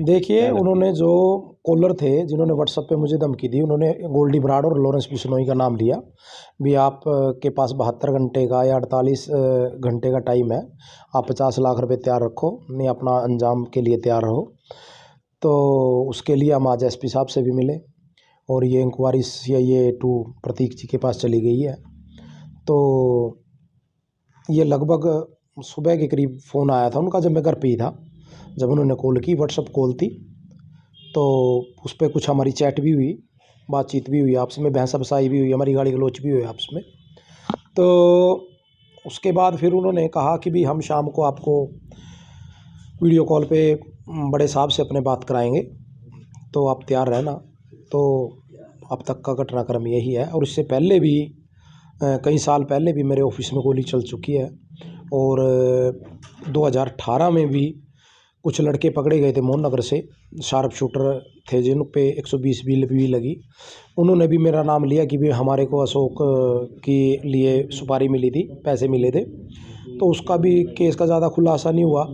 देखिए, उन्होंने जो कॉलर थे जिन्होंने व्हाट्सएप पे मुझे धमकी दी, उन्होंने गोल्डी बराड़ और लॉरेंस बिश्नोई का नाम लिया भी आप के पास 72 घंटे का या 48 घंटे का टाइम है, आप 50 लाख रुपए तैयार रखो, नहीं अपना अंजाम के लिए तैयार रहो। तो उसके लिए हम आज एसपी साहब से भी मिले और ये इंक्वायरी CIA 2 प्रतीक जी के पास चली गई है। तो ये लगभग सुबह के करीब फ़ोन आया था उनका, जब मैं घर पे ही था, जब उन्होंने कॉल की, व्हाट्सएप कॉल थी, तो उस पर कुछ हमारी चैट भी हुई, बातचीत भी हुई, आपस में बहस बसाई भी हुई, हमारी गाली गलौच भी हुई आपस में। तो उसके बाद फिर उन्होंने कहा कि भी हम शाम को आपको वीडियो कॉल पे बड़े साहब से अपने बात कराएंगे, तो आप तैयार रहना। तो अब तक का घटनाक्रम यही है। और इससे पहले भी कई साल पहले भी मेरे ऑफिस में गोली चल चुकी है और 2018 में भी कुछ लड़के पकड़े गए थे मोहन नगर से, शार्प शूटर थे जिन पे 120 भी लगी। उन्होंने भी मेरा नाम लिया कि भी हमारे को अशोक के लिए सुपारी मिली थी, पैसे मिले थे। तो उसका भी केस का ज़्यादा खुलासा नहीं हुआ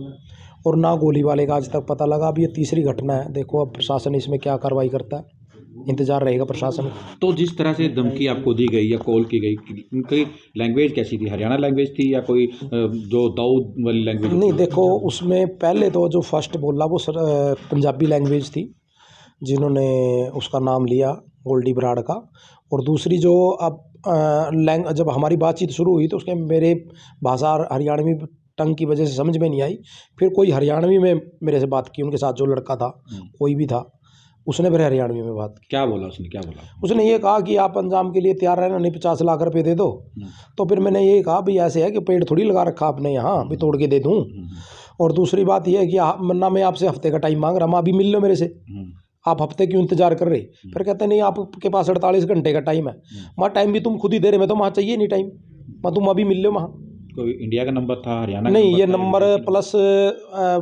और ना गोली वाले का आज तक पता लगा। अब ये तीसरी घटना है, देखो अब प्रशासन इसमें क्या कार्रवाई करता है, इंतजार रहेगा प्रशासन। तो जिस तरह से धमकी आपको दी गई या कॉल की गई, उनकी लैंग्वेज कैसी थी? हरियाणा लैंग्वेज थी या कोई जो दाऊद वाली लैंग्वेज? नहीं, देखो उसमें पहले तो जो फर्स्ट बोला वो पंजाबी लैंग्वेज थी, जिन्होंने उसका नाम लिया गोल्डी बराड़ का। और दूसरी जो अब जब हमारी बातचीत शुरू हुई तो उसके मेरे भाषा हरियाणवी टंग की वजह से समझ में नहीं आई। फिर कोई हरियाणवी में मेरे से बात की, उनके साथ जो लड़का था कोई भी था, उसने फिर हरियाणवी में बात की। क्या बोला उसने? क्या बोला? उसने ये कहा कि आप अंजाम के लिए तैयार रहना, नहीं 50 लाख रुपए दे दो। तो फिर मैंने ये कहा भाई ऐसे है कि पेड़ थोड़ी लगा रखा आपने यहाँ भी तोड़ के दे दूँ। और दूसरी बात यह है कि ना मैं आपसे हफ्ते का टाइम मांग रहा, मैं अभी मिल लो मेरे से, आप हफ्ते क्यों इंतजार कर रहे? फिर कहते नहीं आपके पास 48 घंटे का टाइम है। वहाँ टाइम भी तुम खुद ही दे रहे, मैं तो वहाँ चाहिए नहीं टाइम, मैं तुम अभी मिल लो वहाँ। कोई इंडिया का नंबर था, हरियाणा नहीं, ये नंबर प्लस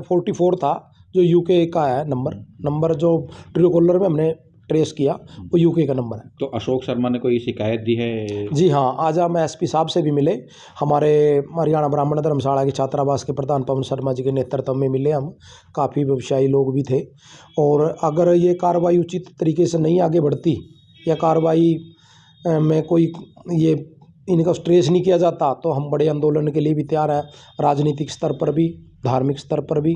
44 था जो यूके का है नंबर जो ट्रू कॉलर में हमने ट्रेस किया वो यूके का नंबर है। तो अशोक शर्मा ने कोई शिकायत दी है? जी हाँ, आज हम एसपी साहब से भी मिले, हमारे हरियाणा ब्राह्मण धर्मशाला के छात्रावास के प्रधान पवन शर्मा जी के नेतृत्व में मिले हम। काफ़ी व्यवसायी लोग भी थे। और अगर ये कार्रवाई उचित तरीके से नहीं आगे बढ़ती या कार्रवाई में कोई ये इनका स्ट्रेस नहीं किया जाता तो हम बड़े आंदोलन के लिए भी तैयार हैं, राजनीतिक स्तर पर भी, धार्मिक स्तर पर भी,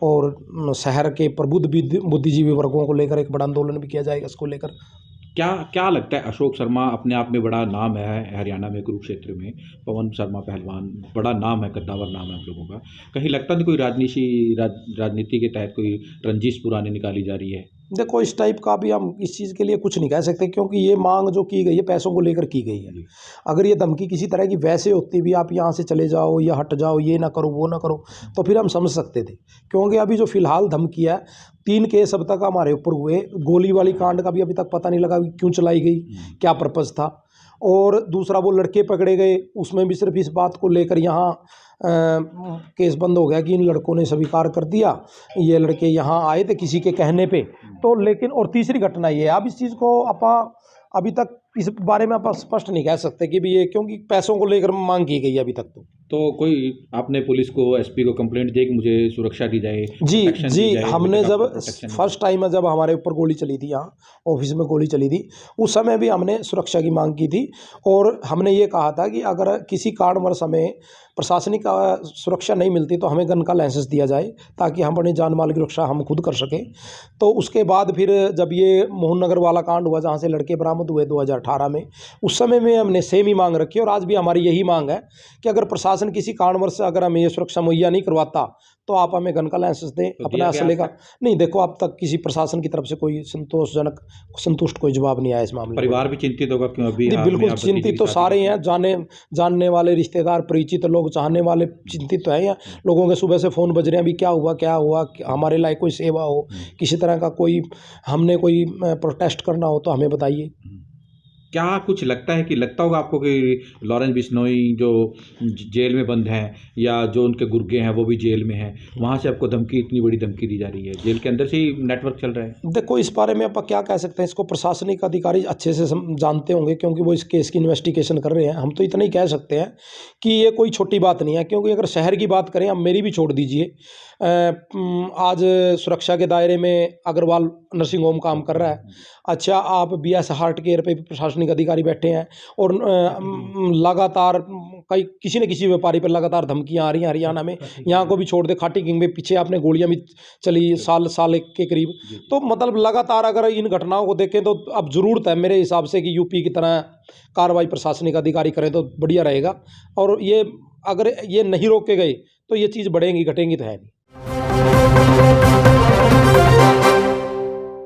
और शहर के प्रबुद्ध बुद्धिजीवी वर्गों को लेकर एक बड़ा आंदोलन भी किया जाएगा इसको लेकर। क्या लगता है? अशोक शर्मा अपने आप में बड़ा नाम है हरियाणा में, कुरुक्षेत्र में पवन शर्मा पहलवान बड़ा नाम है, कद्दावर नाम है आप लोगों का। कहीं लगता नहीं कोई राजनीति के तहत कोई रंजिश पुरानी निकाली जा रही है? देखो इस टाइप का भी हम इस चीज़ के लिए कुछ नहीं कह सकते, क्योंकि ये मांग जो की गई है पैसों को लेकर की गई है। अगर ये धमकी किसी तरह की वैसे होती भी आप यहाँ से चले जाओ या हट जाओ, ये ना करो वो ना करो, तो फिर हम समझ सकते थे। क्योंकि अभी जो फिलहाल धमकी है, 3 केस अब तक हमारे ऊपर हुए, गोली वाली कांड का भी अभी तक पता नहीं लगा क्यों चलाई गई, क्या पर्पज़ था। और दूसरा वो लड़के पकड़े गए, उसमें भी सिर्फ इस बात को लेकर यहाँ केस बंद हो गया कि इन लड़कों ने स्वीकार कर दिया ये लड़के यहाँ आए थे किसी के कहने पे। तो लेकिन और तीसरी घटना ये है, अब इस चीज़ को अभी तक इस बारे में आप स्पष्ट नहीं कह सकते कि भी ये क्योंकि पैसों को लेकर मांग की गई है अभी तक। तो कोई आपने पुलिस को, एसपी को कंप्लेंट दी कि मुझे सुरक्षा दी जाए? जी, हमने जब फर्स्ट टाइम जब हमारे ऊपर गोली चली थी, यहाँ ऑफिस में गोली चली थी, उस समय भी हमने सुरक्षा की मांग की थी। और हमने ये कहा था कि अगर किसी कारणवश हमें प्रशासनिक सुरक्षा नहीं मिलती तो हमें गन का लाइसेंस दिया जाए, ताकि हम अपनी जान माल की रक्षा हम खुद कर सकें। तो उसके बाद फिर जब ये मोहन नगर वाला कांड हुआ जहाँ से लड़के बरामद हुए 2018 में, उस समय में हमने सेम ही मांग रखी और आज भी हमारी यही मांग है कि अगर प्रशासन किसी कारणवश अगर हमें ये सुरक्षा मुहैया नहीं करवाता तो आप हमें गन का लाइसेंस दें, तो अपने असले का। नहीं, देखो अब तक किसी प्रशासन की तरफ से कोई संतुष्ट कोई जवाब नहीं आया इस मामले में। परिवार भी चिंतित होगा क्यों? अभी बिल्कुल चिंतित तो सारे हैं, जानने वाले रिश्तेदार परिचित लोग, चाहने वाले चिंतित तो है। यहाँ लोगों के सुबह से फ़ोन बज रहे हैं अभी क्या हुआ, हमारे लायक कोई सेवा हो, किसी तरह का कोई हमने कोई प्रोटेस्ट करना हो तो हमें बताइए। क्या कुछ लगता होगा आपको कि लॉरेंस बिश्नोई जो जेल में बंद हैं या जो उनके गुर्गे हैं वो भी जेल में हैं, वहाँ से आपको धमकी, इतनी बड़ी धमकी दी जा रही है, जेल के अंदर से ही नेटवर्क चल रहा है? देखो, इस बारे में आप क्या कह सकते हैं, इसको प्रशासनिक अधिकारी अच्छे से जानते होंगे, क्योंकि वो इस केस की इन्वेस्टिगेशन कर रहे हैं। हम तो इतना ही कह सकते हैं कि ये कोई छोटी बात नहीं है, क्योंकि अगर शहर की बात करें, अब मेरी भी छोड़ दीजिए, आज सुरक्षा के दायरे में अग्रवाल नर्सिंग होम काम कर रहा है। अच्छा, आप BS हार्ट केयर पे भी प्रशासनिक अधिकारी बैठे हैं और लगातार कई किसी न किसी व्यापारी पर लगातार धमकियाँ आ रही हैं हरियाणा में। यहाँ को भी छोड़ दे, खाटी किंग में पीछे आपने गोलियां भी चली साल एक के करीब। तो मतलब लगातार अगर इन घटनाओं को देखें तो अब ज़रूरत है मेरे हिसाब से कि यूपी की तरह कार्रवाई प्रशासनिक अधिकारी करें तो बढ़िया रहेगा। और ये अगर ये नहीं रोके गए तो ये चीज़ बढ़ेंगी, घटेंगी तो है नहीं।